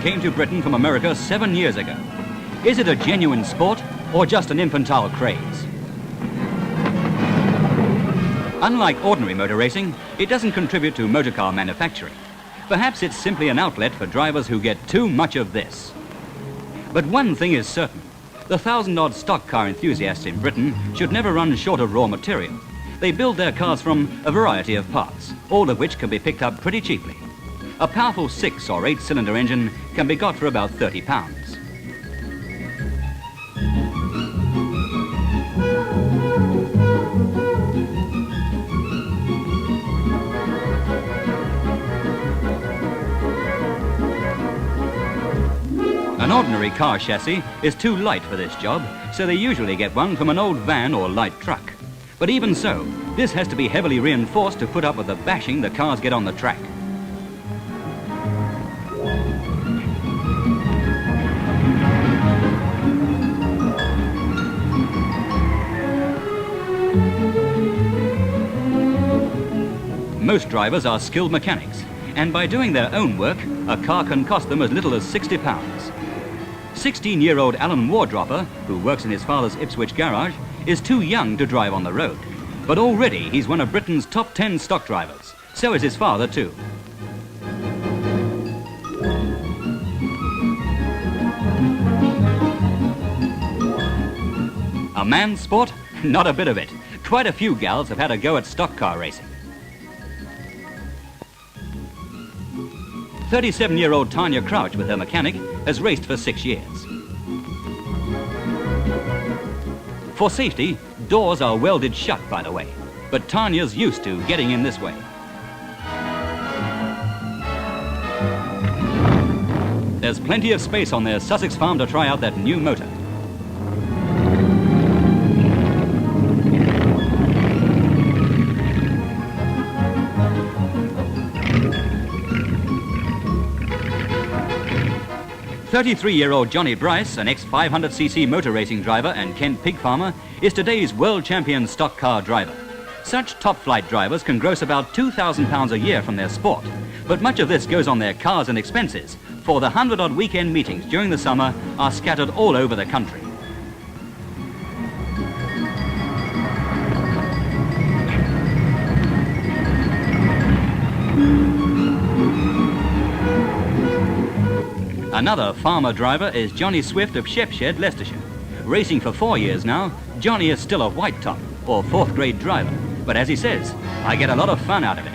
came to Britain from America 7 years ago. Is it a genuine sport or just an infantile craze? Unlike ordinary motor racing, it doesn't contribute to motorcar manufacturing. Perhaps it's simply an outlet for drivers who get too much of this. But one thing is certain. The 1,000-odd stock car enthusiasts in Britain should never run short of raw material. They build their cars from a variety of parts, all of which can be picked up pretty cheaply. A powerful 6 or 8-cylinder engine can be got for about £30. An ordinary car chassis is too light for this job, so they usually get one from an old van or light truck. But even so, this has to be heavily reinforced to put up with the bashing the cars get on the track. Most drivers are skilled mechanics, and by doing their own work, a car can cost them as little as £60. 16-year-old Alan Wardropper, who works in his father's Ipswich garage, is too young to drive on the road. But already he's one of Britain's top 10 stock drivers. So is his father too. A man's sport? Not a bit of it. Quite a few gals have had a go at stock car racing. 37-year-old Tanya Crouch with her mechanic has raced for 6 years. For safety, doors are welded shut, by the way, but Tanya's used to getting in this way. There's plenty of space on their Sussex farm to try out that new motor. .33-year-old Johnny Bryce, an ex-500cc motor racing driver and Kent pig farmer, is today's world champion stock car driver. Such top-flight drivers can gross about £2,000 a year from their sport, but much of this goes on their cars and expenses, for the 100-odd weekend meetings during the summer are scattered all over the country. Another farmer driver is Johnny Swift of Shepshed, Leicestershire. Racing for 4 years now, Johnny is still a white top, or 4th grade driver. But as he says, I get a lot of fun out of it.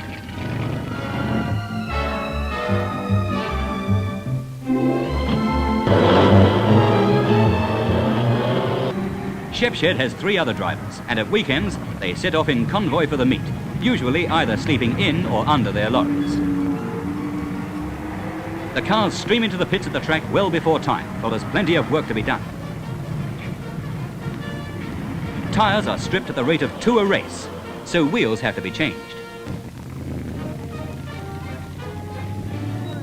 Shepshed has 3 other drivers, and at weekends they set off in convoy for the meet, usually either sleeping in or under their lorries. The cars stream into the pits at the track well before time, for there's plenty of work to be done. Tyres are stripped at the rate of 2 a race, so wheels have to be changed.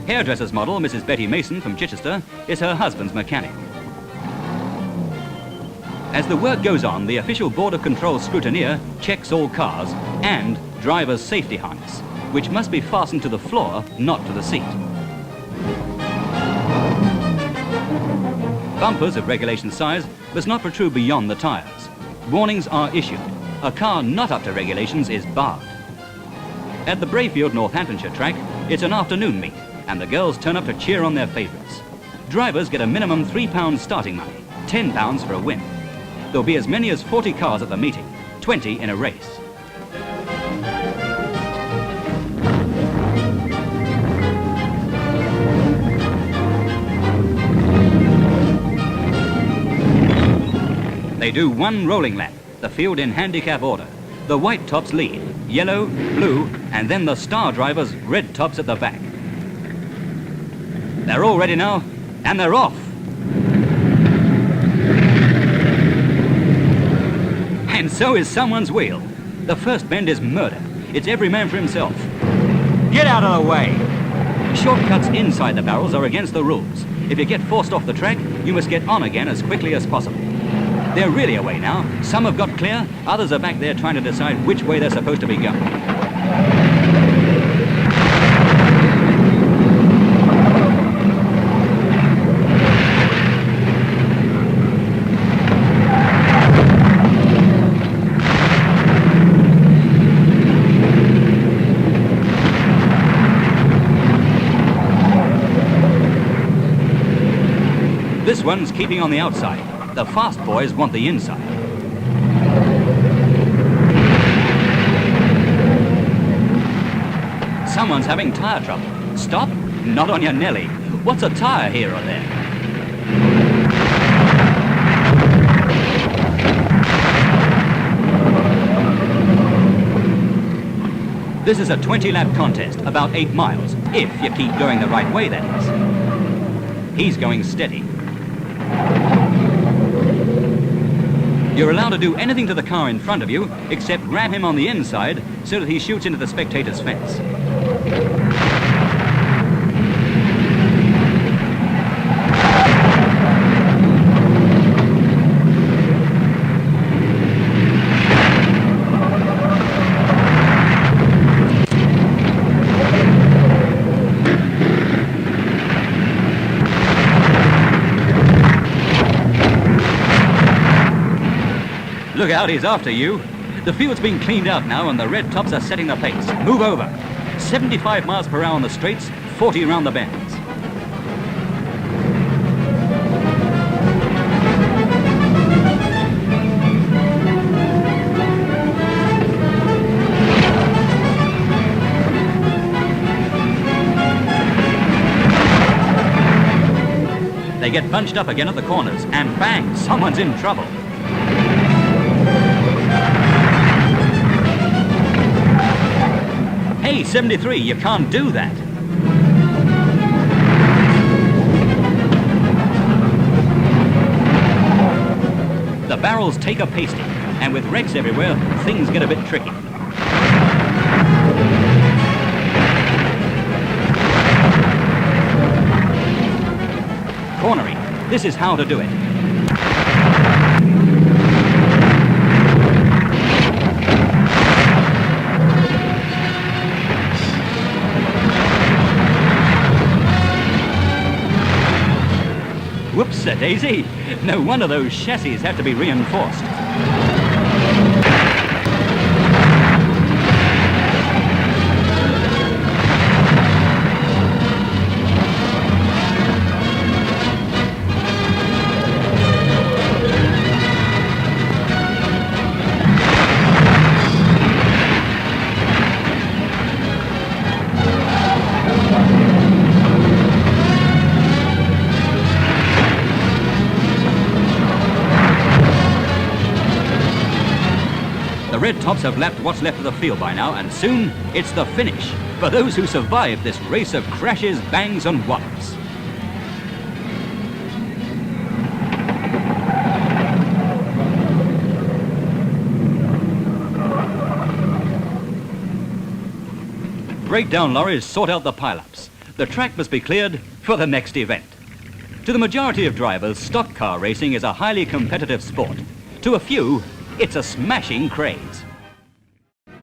Hairdresser's model, Mrs. Betty Mason from Chichester, is her husband's mechanic. As the work goes on, the official Board of Control scrutineer checks all cars and driver's safety harness, which must be fastened to the floor, not to the seat. Bumpers of regulation size must not protrude beyond the tyres. Warnings are issued. A car not up to regulations is barred. At the Brayfield, Northamptonshire track, it's an afternoon meet, and the girls turn up to cheer on their favourites. Drivers get a minimum £3 starting money, £10 for a win. There'll be as many as 40 cars at the meeting, 20 in a race. They do one rolling lap, the field in handicap order. The white tops lead, yellow, blue, and then the star drivers, red tops at the back. They're all ready now, and they're off. And so is someone's wheel. The first bend is murder. It's every man for himself. Get out of the way! Shortcuts inside the barrels are against the rules. If you get forced off the track, you must get on again as quickly as possible. They're really away now. Some have got clear, others are back there trying to decide which way they're supposed to be going. This one's keeping on the outside. The fast boys want the inside. Someone's having tyre trouble. Stop? Not on your Nelly. What's a tyre here or there? This is a 20-lap contest, about 8 miles, if you keep going the right way, that is. He's going steady. You're allowed to do anything to the car in front of you except ram him on the inside so that he shoots into the spectator's fence. Look out, he's after you. The field's been cleaned out now and the red tops are setting the pace. Move over. 75 miles per hour on the straights, 40 around the bends. They get bunched up again at the corners and bang, someone's in trouble. Hey, 73, you can't do that. The barrels take a pasting, and with wrecks everywhere, things get a bit tricky. Cornering, this is how to do it. Whoops-a-daisy. No wonder those chassis have to be reinforced. The red tops have lapped what's left of the field by now, and soon it's the finish for those who survive this race of crashes, bangs and whops. Breakdown lorries sort out the pile-ups. The track must be cleared for the next event. To the majority of drivers, stock car racing is a highly competitive sport. To a few, it's a smashing craze.